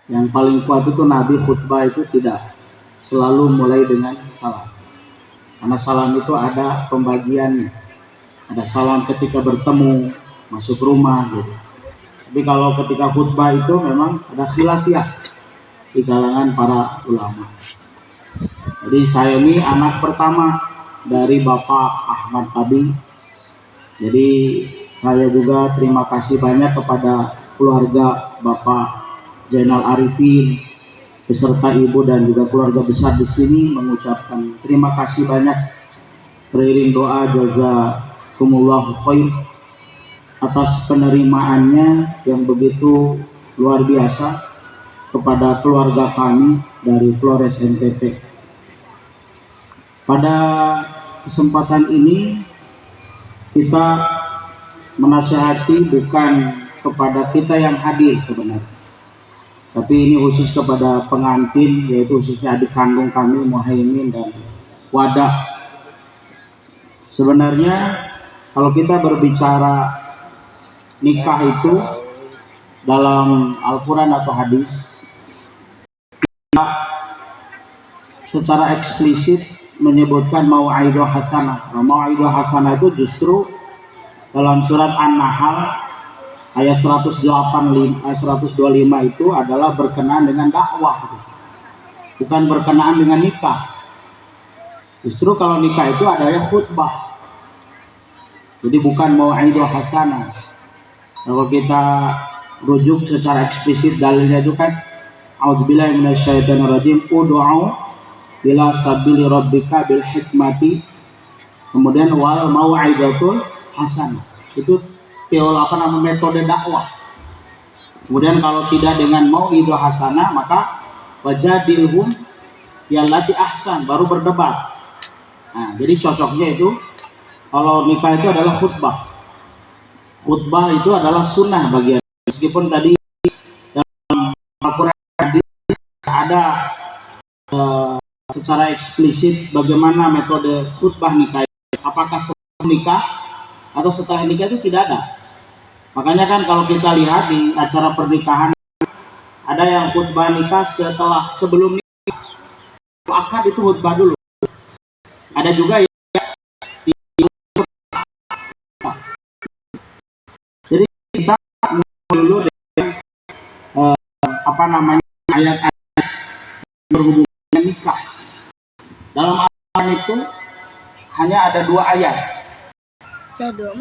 Yang paling kuat itu Nabi khutbah itu tidak selalu mulai dengan salam. Karena salam itu ada pembagiannya. Ada salam ketika bertemu, masuk rumah gitu. Tapi kalau ketika khutbah itu memang ada khilafiyah di kalangan para ulama. Jadi saya ini anak pertama dari Bapak Ahmad Tabi. Jadi saya juga terima kasih banyak kepada keluarga Bapak Zainal Arifin beserta ibu dan juga keluarga besar di sini, mengucapkan terima kasih banyak, beriring doa jazakumullahu khair atas penerimaannya yang begitu luar biasa kepada keluarga kami dari Flores NTT. Pada kesempatan ini kita menasihati bukan kepada kita yang hadir sebenarnya, tapi ini khusus kepada pengantin, yaitu khususnya adik kandung kami Muhaimin dan Wada. Sebenarnya kalau kita berbicara nikah itu dalam Al-Quran atau hadis, secara eksplisit menyebutkan mau'idah hasanah. Mau'idah hasanah itu justru dalam surat An-Nahl ayat 125 itu adalah berkenaan dengan dakwah, bukan berkenaan dengan nikah. Justru kalau nikah itu adalah khutbah, jadi bukan mau'idah hasanah. Kalau kita rujuk secara eksplisit dalilnya itu kan a'udzubillahi minasyaitonirrajim ud'u ila sabili rabbika bil hikmati, kemudian wal mau'idatul hasanah. Itu metode dakwah. Kemudian kalau tidak dengan mau'idah hasanah, maka wajadilhum yallati ahsan, baru berdebat. Nah, jadi cocoknya itu kalau nikah itu adalah khutbah. Khutbah itu adalah sunnah bagian. Meskipun tadi dalam Al-Quran ada secara eksplisit bagaimana metode khutbah nikah. Apakah sebelum nikah atau setelah nikah itu tidak ada. Makanya kan kalau kita lihat di acara pernikahan ada yang khutbah nikah sebelum nikah. Akad itu khutbah dulu. Ada juga yang jadi kita dulu dengan ayat-ayat berhubungan dengan nikah. Dalam Al-Quran itu hanya ada 2 ayat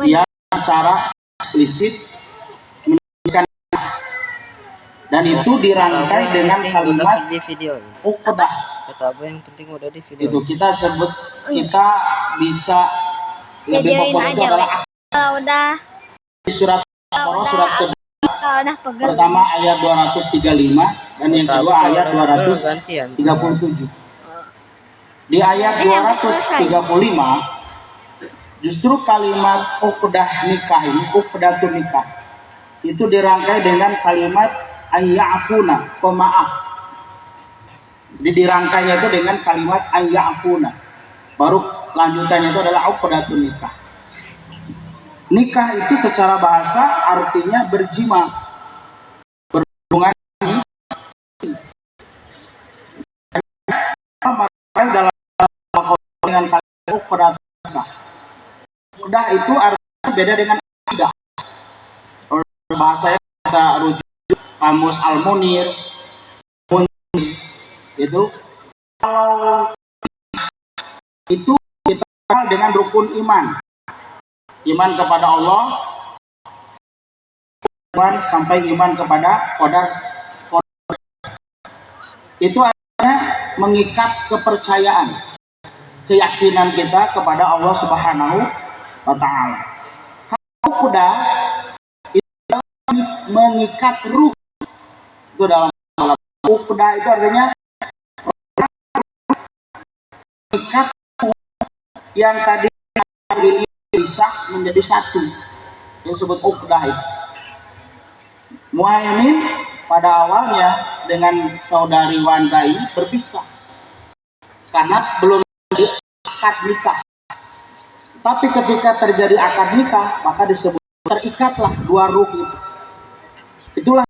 yang secara eksplisit menyebutkan, dan itu dirangkai dengan kalimat uqdah. Yang penting udah di video. Itu kita sebut, kita bisa lebih populer itu adalah udah surat Al-Baqarah surat pertama ayat 235 dan yang kedua ayat 237. Di ayat 235 justru kalimat uqdah nikah ini, uqdatun nikah, itu dirangkai dengan kalimat ayya'afuna, pemaaf. Jadi dirangkainya itu dengan kalimat ayya'afuna. Baru lanjutannya itu adalah uqdatun nikah. Nikah itu secara bahasa artinya berjima, berhubungan dalam dengan kalimat uqdatun nikah. Uqdah itu artinya beda dengan aqidah. Bahasanya kita rujuk kamus Al-Munir itu, kalau itu kita kenal dengan rukun iman kepada Allah, iman sampai iman kepada qadar. Itu artinya mengikat kepercayaan, keyakinan kita kepada Allah Subhanahu wa ta'ala. Kalau uqdah itu mengikat ruh, itu dalam uqdah itu artinya mengikat yang tadi bisa menjadi satu, yang disebut uqdah itu. Muhaimin pada awalnya dengan saudari Wanda ini berpisah karena belum akad nikah. Tapi ketika terjadi akad nikah, maka disebut terikatlah 2 ruh itu. Itulah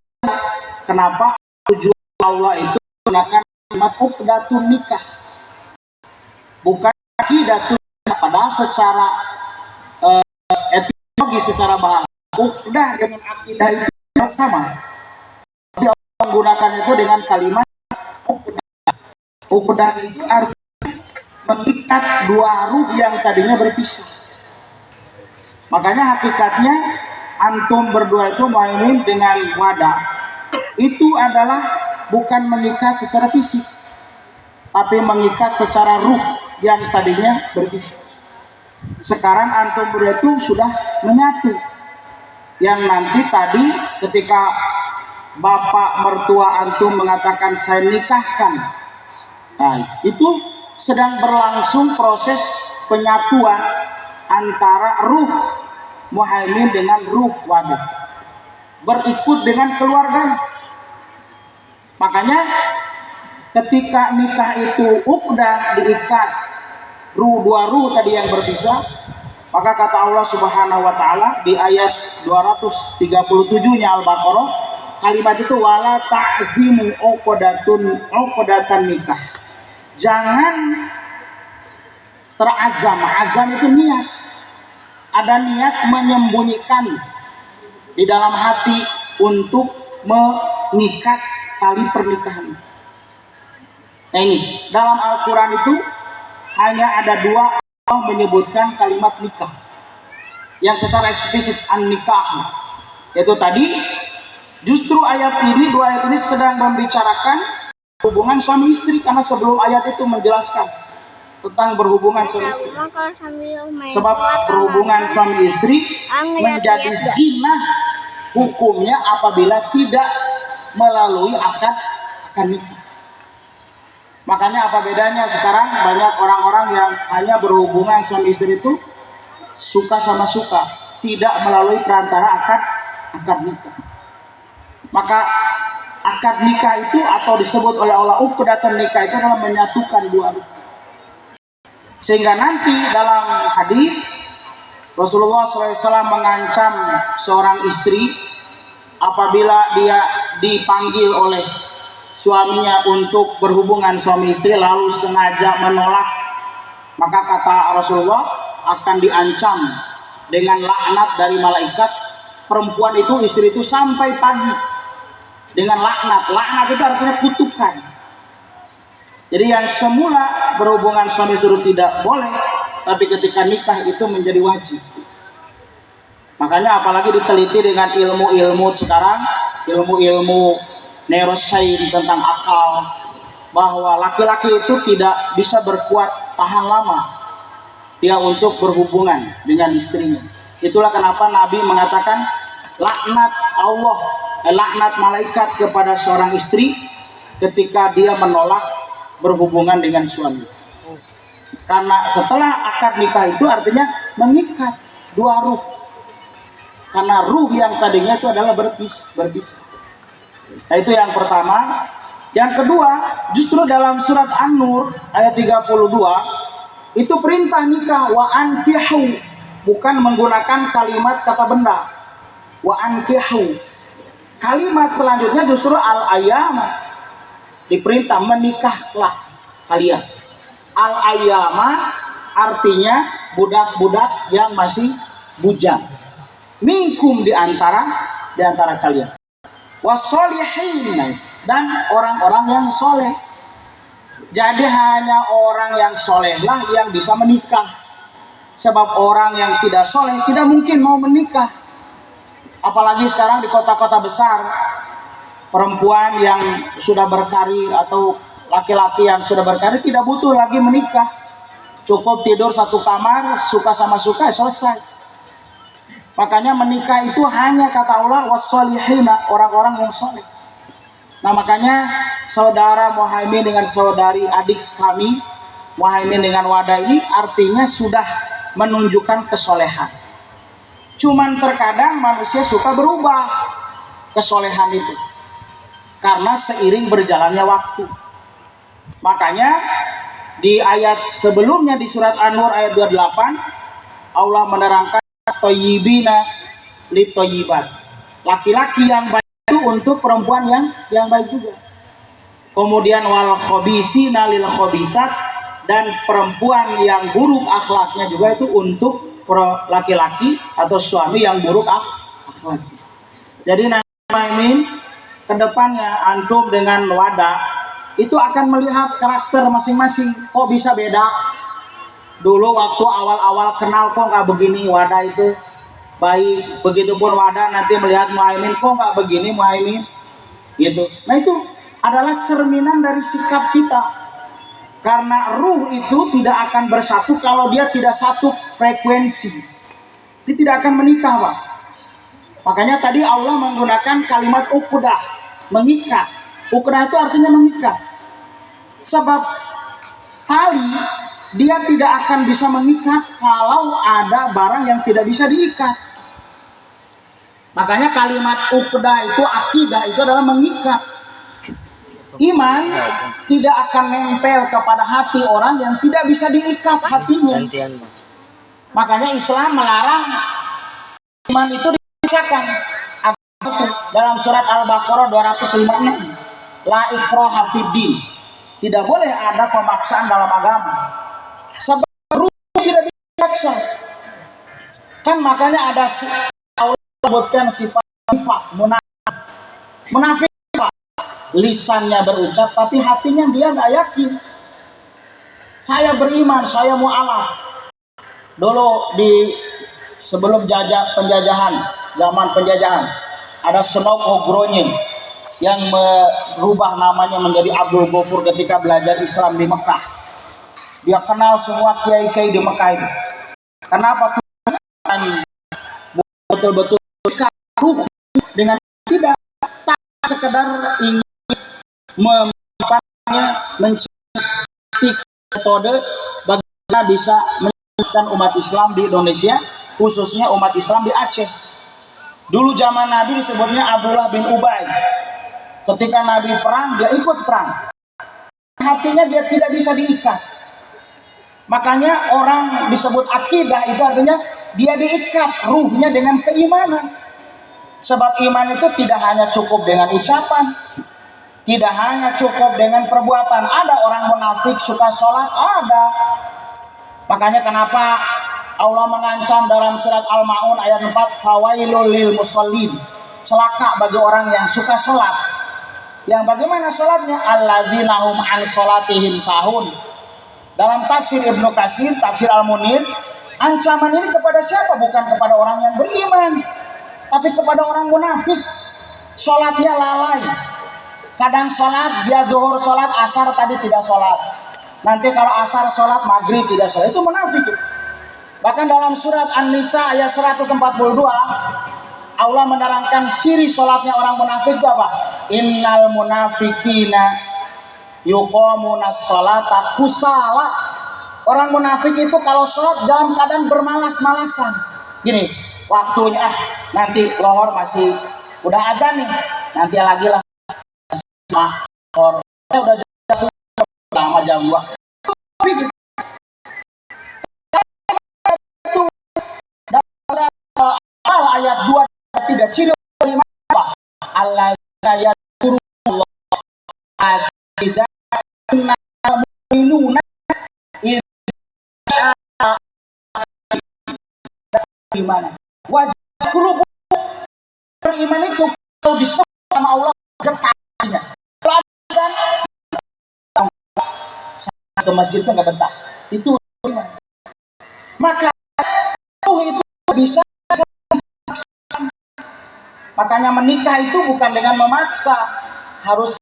kenapa tujuan Allah itu menggunakan kalimat uqdatun nikah, bukan aqidatun. Padahal secara etimologi, secara bahasa, uqdah dengan akidah itu sama. Tapi Allah menggunakan itu dengan kalimat uqdah. Uqdah itu artinya mengikat dua ruh yang tadinya berpisah. Makanya hakikatnya antum berdua itu Muhaimin dengan Wadah itu adalah bukan mengikat secara fisik, tapi mengikat secara ruh yang tadinya berpisah. Sekarang antum berdua itu sudah menyatu. Yang nanti tadi ketika bapak mertua antum mengatakan saya nikahkan, nah itu sedang berlangsung proses penyatuan antara ruh Muhaimin dengan ruh Wadah, berikut dengan keluarga. Makanya ketika nikah itu uqdah, diikat dua ruh tadi yang berpisah, maka kata Allah Subhanahu wa taala di ayat 237-nya Al-Baqarah, kalimat itu wala ta'zimu uqdatan nikah. Jangan terazam. Azam itu niat. Ada niat menyembunyikan di dalam hati untuk mengikat tali pernikahan. Nah ini dalam Al-Quran itu hanya ada dua Allah menyebutkan kalimat nikah yang secara eksplisit an-nikah, yaitu tadi justru dua ayat ini sedang membicarakan hubungan suami istri, karena sebelum ayat itu menjelaskan tentang berhubungan suami istri. Sebab berhubungan suami istri menjadi jinah hukumnya apabila tidak melalui akad nikah. Makanya apa bedanya sekarang banyak orang-orang yang hanya berhubungan suami istri itu suka sama suka, tidak melalui perantara akad nikah. Maka akad nikah itu atau disebut oleh Allah uqdatun nikah itu adalah menyatukan dua ruh. Sehingga nanti dalam hadis Rasulullah SAW mengancam seorang istri apabila dia dipanggil oleh suaminya untuk berhubungan suami istri lalu sengaja menolak, maka kata Rasulullah akan diancam dengan laknat dari malaikat perempuan itu, istri itu sampai pagi dengan laknat. Laknat itu artinya kutukan. Jadi yang semula berhubungan suami istri tidak boleh, tapi ketika nikah itu menjadi wajib. Makanya apalagi diteliti dengan ilmu-ilmu sekarang, ilmu-ilmu neuroscience tentang akal, bahwa laki-laki itu tidak bisa berkuat tahan lama dia untuk berhubungan dengan istrinya. Itulah kenapa Nabi mengatakan laknat Allah, laknat malaikat kepada seorang istri ketika dia menolak berhubungan dengan suami. Karena setelah akad nikah itu artinya mengikat dua ruh. Karena ruh yang tadinya itu adalah berpisah. Nah itu yang pertama. Yang kedua, justru dalam surat An-Nur ayat 32 itu perintah nikah wa ankihu, bukan menggunakan kalimat kata benda. Wa ankihu. Kalimat selanjutnya justru al-ayyama, diperintah menikahlah kalian. Al-ayyama artinya budak-budak yang masih bujang. Minkum di antara kalian. Wassolihin, dan orang-orang yang soleh. Jadi hanya orang yang solehlah yang bisa menikah. Sebab orang yang tidak soleh tidak mungkin mau menikah. Apalagi sekarang di kota-kota besar, perempuan yang sudah berkarir atau laki-laki yang sudah berkarir tidak butuh lagi menikah. Cukup tidur satu kamar, suka sama suka, selesai. Makanya menikah itu hanya kata Allah wassolihina, orang-orang yang soleh. Nah makanya saudara Muhaimin dengan saudari adik kami Muhaimin dengan Wadah ini artinya sudah menunjukkan kesolehan. Cuman terkadang manusia suka berubah kesolehan itu karena seiring berjalannya waktu. Makanya di ayat sebelumnya di surat An-Nur ayat 28 Allah menerangkan toyibina li toyibat, laki-laki yang baik itu untuk perempuan yang baik juga. Kemudian wal khabisina lil khabisat, dan perempuan yang buruk akhlaknya juga itu untuk laki-laki atau suami yang buruk akhlaknya. Jadi nanti kedepannya antum dengan wadah itu akan melihat karakter masing-masing. Kok bisa beda? Dulu waktu awal-awal kenal kok nggak begini wadah itu baik. Begitupun wadah nanti melihat Muhaimin kok nggak begini Muhaimin gitu. Nah itu adalah cerminan dari sikap kita. Karena ruh itu tidak akan bersatu kalau dia tidak satu frekuensi. Dia tidak akan menikah, Pak. Makanya tadi Allah menggunakan kalimat uqdah, mengikat. Uqdah itu artinya mengikat. Sebab tali dia tidak akan bisa mengikat kalau ada barang yang tidak bisa diikat. Makanya kalimat uqdah itu, akidah itu adalah mengikat. Iman tidak akan nempel kepada hati orang yang tidak bisa diikat hatinya. Makanya Islam melarang iman itu dipaksakan. Dalam surat Al-Baqarah 256, la ikraha fiddin, tidak boleh ada pemaksaan dalam agama. Sebab ruh tidak dipaksa. Kan makanya ada Allah sebutkan sifat munafik. Lisannya berucap tapi hatinya dia nggak yakin. Saya beriman, saya mu'alaf. Dulu di sebelum zaman penjajahan, ada Senok Ogronya yang merubah namanya menjadi Abdul Ghafur ketika belajar Islam di Mekah. Dia kenal semua kiai-kiai di Mekah itu. Kenapa Tuhan betul-betul ruh dengan tidak sekedar ingin mencari metode bagaimana bisa menyelamatkan umat Islam di Indonesia, khususnya umat Islam di Aceh. Dulu zaman Nabi disebutnya Abdullah bin Ubay. Ketika Nabi perang, dia ikut perang. Hatinya dia tidak bisa diikat. Makanya orang disebut akidah itu artinya dia diikat ruhnya dengan keimanan. Sebab iman itu tidak hanya cukup dengan ucapan, tidak hanya cukup dengan perbuatan. Ada orang munafik suka sholat, ada. Makanya kenapa Allah mengancam dalam surat Al-Ma'un ayat 4, fawailul lil musallin, celaka bagi orang yang suka sholat. Yang bagaimana sholatnya? Alladzina hum an sholatihim sahun. Dalam tafsir Ibnu Katsir, tafsir Al-Munir, ancaman ini kepada siapa? Bukan kepada orang yang beriman, tapi kepada orang munafik. Sholatnya lalai. Kadang sholat, dia zuhur sholat, asar tadi tidak sholat. Nanti kalau asar sholat, maghrib tidak sholat. Itu munafik. Bahkan dalam surat An-Nisa ayat 142, Allah menerangkan ciri sholatnya orang munafik itu apa? Innal munafikina yuqamunas sholata kusala. Orang munafik itu kalau sholat dalam keadaan bermalas-malasan. Gini, waktunya nanti lohor masih udah adzan nih, nanti lagi lah. Udah lama jam 2. Ayat 2 3 ciri apa? Alladzina yadhkurullah tidak mu'minuna gimana? Wajib qulub beriman itu kalau disebut sama Allah getarnya. Ke masjid itu nggak betah. Itu maka itu bisa. Makanya menikah itu bukan dengan memaksa, harus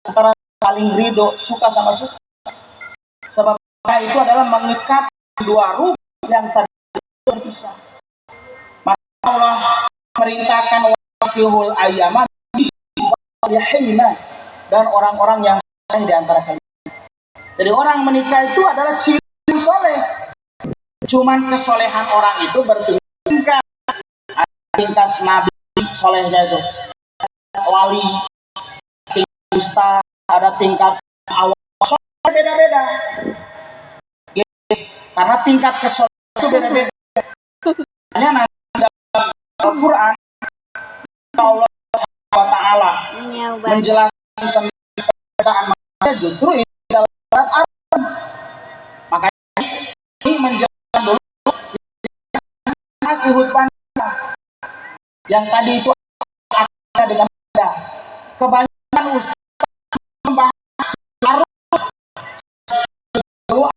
antara saling ridho, suka sama suka. Sebab itu adalah mengikat dua ruh yang tadi berpisah. Maka Allah merintahkan wakihul ayyaman dan orang-orang yang soleh di antara kalian. Jadi orang menikah itu adalah ciri soleh. Cuman kesolehan orang itu bertingkat. Tingkat nabi solehnya itu, wali, tingkat ustaz, ada tingkat awal, soleh beda-beda. Karena tingkat kesolehan itu beda-beda. Hanya nanti dalam Al-Quran Allah SWT menjelaskan manusia justru ini adalah berat Arab. Makanya ini menjelaskan dulu asli hutbah yang tadi itu ada dengan ada. Kebanyakan ustaz membahas arus dulu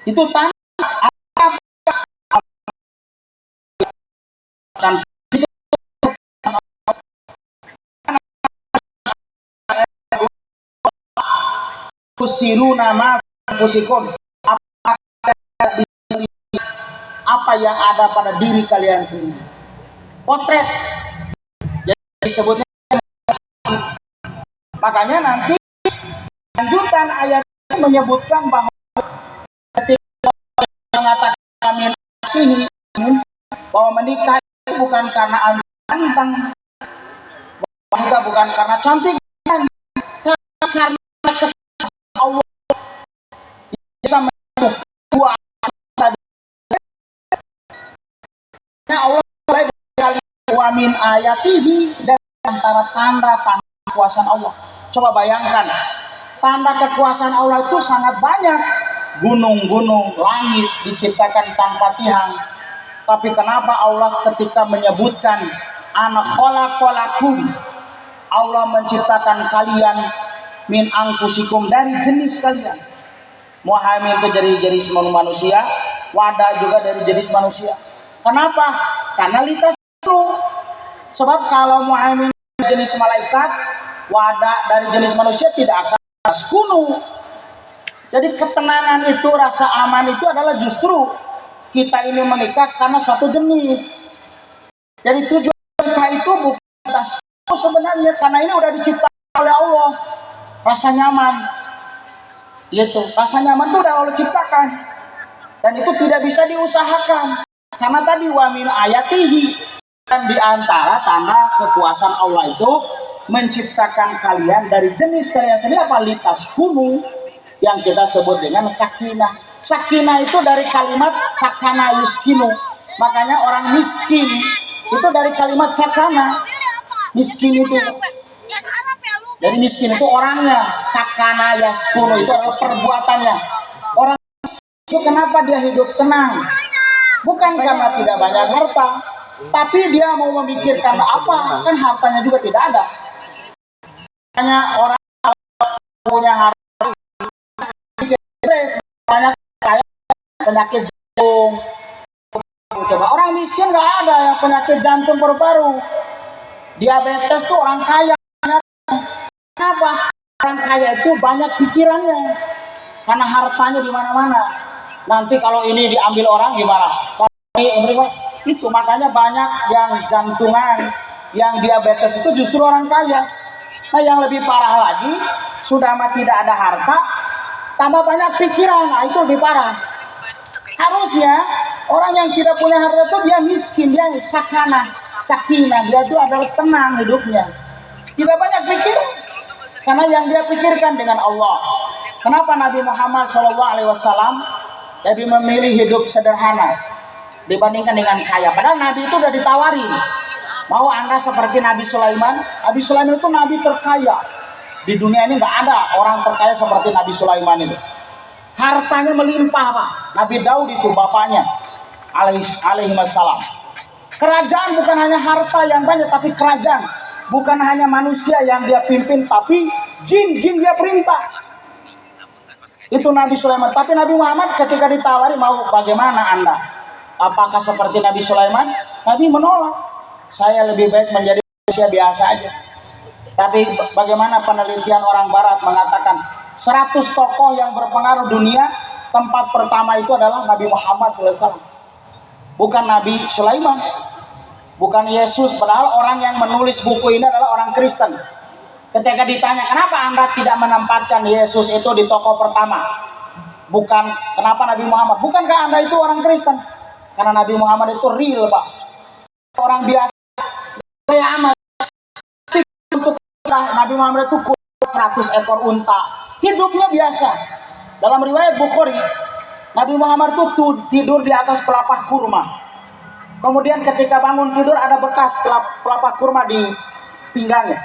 itu tanpa kusiruna ma fusikum, apa yang ada pada diri kalian sendiri. Potret jadi disebutnya. Makanya nanti lanjutan ayat ini menyebutkan bahwa ketika mengatakan amin bahwa menikah itu bukan karena antang, menikah bukan karena cantik, karena Allah bisa menyebut dua tadi. Allah mulai dari wa min ayatihi, dan antara tanda-tanda kekuasaan Allah. Coba bayangkan, tanda kekuasaan Allah itu sangat banyak. Gunung-gunung, langit diciptakan tanpa tiang. Tapi kenapa Allah ketika menyebutkan ana khalaqalakum, Allah menciptakan kalian min anfusikum, dari jenis kalian. Muhammad itu dari jenis manusia, wadah juga dari jenis manusia. Kenapa? Karena litas itu. Sebab kalau Muhammad jenis malaikat, wadah dari jenis manusia, tidak akan kuno. Jadi ketenangan itu, rasa aman itu adalah justru kita ini menikah karena satu jenis. Jadi tujuan nikah itu bukan atas sebenarnya, karena ini udah diciptakan oleh Allah. Rasa nyaman, gitu. Rasa nyaman itu udah Allah ciptakan, dan itu tidak bisa diusahakan. Karena tadi wa min ayatihi, dan diantara tanda kekuasaan Allah itu menciptakan kalian dari jenis kalian sendiri, apa litas kumu, yang kita sebut dengan sakinah. Sakinah itu dari kalimat sakana yuskinu. Makanya orang miskin itu dari kalimat sakana. Miskin itu, jadi miskin itu orangnya, sakana yaskunu itu adalah perbuatannya. Orang itu kenapa dia hidup tenang? Bukan karena tidak banyak harta, tapi dia mau memikirkan apa? Kan hartanya juga tidak ada. Hanya orang punya harta, banyak kaya, penyakit jantung. Coba orang miskin nggak ada yang penyakit jantung baru-baru. Diabetes tuh orang kaya. Kenapa? Orang kaya itu banyak pikirannya, karena hartanya di mana-mana. Nanti kalau ini diambil orang gimana? Kalau ini itu, makanya banyak yang jantungan, yang diabetes itu justru orang kaya. Nah, yang lebih parah lagi, sudah mah tidak ada harta, tambah banyak pikiran. Nah, itu lebih parah. Harusnya orang yang tidak punya harta itu dia miskin, dia sakana, sakinah, dia itu adalah tenang hidupnya, tidak banyak pikir, karena yang dia pikirkan dengan Allah. Kenapa Nabi Muhammad SAW lebih memilih hidup sederhana dibandingkan dengan kaya? Padahal Nabi itu udah ditawarin, mau anda seperti Nabi Sulaiman? Nabi Sulaiman itu Nabi terkaya di dunia ini, nggak ada orang terkaya seperti Nabi Sulaiman itu. Hartanya melimpah, Pak. Nabi Daud itu bapaknya, alaihi wassalam. Kerajaan bukan hanya harta yang banyak, tapi kerajaan. Bukan hanya manusia yang dia pimpin, tapi jin dia perintah. Itu Nabi Sulaiman. Tapi Nabi Muhammad ketika ditawari, mau bagaimana anda? Apakah seperti Nabi Sulaiman? Nabi menolak. Saya lebih baik menjadi manusia biasa aja. Tapi bagaimana penelitian orang barat mengatakan 100 tokoh yang berpengaruh dunia, tempat pertama itu adalah Nabi Muhammad SAW. Bukan Nabi Sulaiman, bukan Yesus. Padahal orang yang menulis buku ini adalah orang Kristen. Ketika ditanya, kenapa anda tidak menempatkan Yesus itu di tokoh pertama? Bukan, kenapa Nabi Muhammad? Bukankah anda itu orang Kristen? Karena Nabi Muhammad itu real, Pak. Orang biasa. Nabi Muhammad itu 100 ekor unta. Hidupnya biasa. Dalam riwayat Bukhari, Nabi Muhammad itu tidur di atas pelepah kurma. Kemudian ketika bangun tidur ada bekas pelepah kurma di pinggangnya.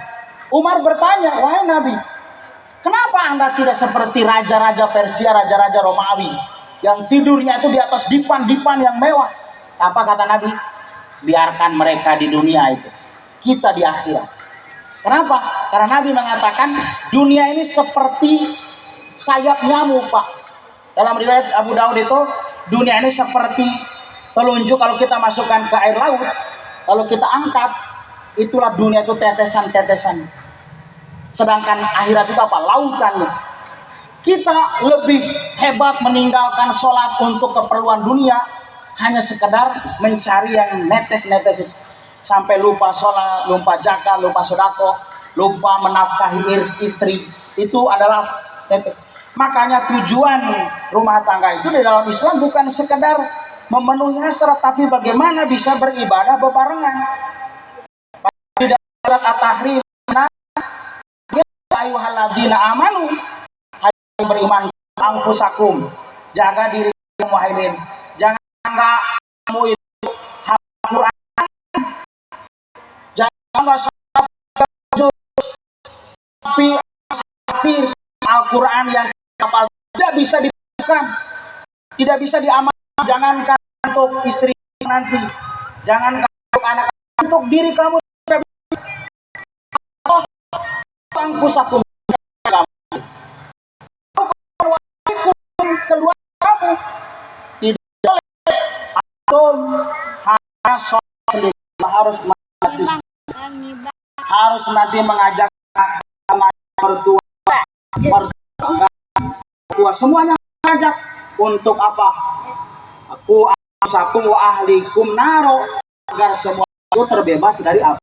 Umar bertanya, wahai Nabi, kenapa Anda tidak seperti raja-raja Persia, raja-raja Romawi yang tidurnya itu di atas dipan-dipan yang mewah? Apa kata Nabi? Biarkan mereka di dunia itu, kita di akhirat. Kenapa? Karena Nabi mengatakan dunia ini seperti sayap nyamuk, Pak. Dalam riwayat Abu Daud itu, dunia ini seperti telunjuk kalau kita masukkan ke air laut, lalu kita angkat, itulah dunia itu tetesan-tetesan. Sedangkan akhirat itu apa? Lautannya. Kita lebih hebat meninggalkan sholat untuk keperluan dunia, hanya sekedar mencari yang netes-netes itu. Sampai lupa sholat, lupa zakat, lupa sedekah, lupa menafkahi istri. Itu adalah netes. Makanya tujuan rumah tangga itu di dalam Islam bukan sekedar memenuhi hasrat, tapi bagaimana bisa beribadah bebarengan. Di dalam surat At-Tahrim, ayyuhalladzina amanu, hai beriman, anfusakum, jaga diri muhaimin, jangan enggak kamu itu Al-Quran, jangan enggak tapi Al-Quran yang kapal tidak bisa dibuka, tidak bisa diamalkan. Jangankan untuk istri nanti, jangankan untuk anak, untuk diri kamu. Anfusakum, keluar kamu tidak boleh antum harus nanti mengajak mertua semuanya, mengajak untuk apa? Aku asakum wa ahlikum naro, agar semua itu terbebas dari apa?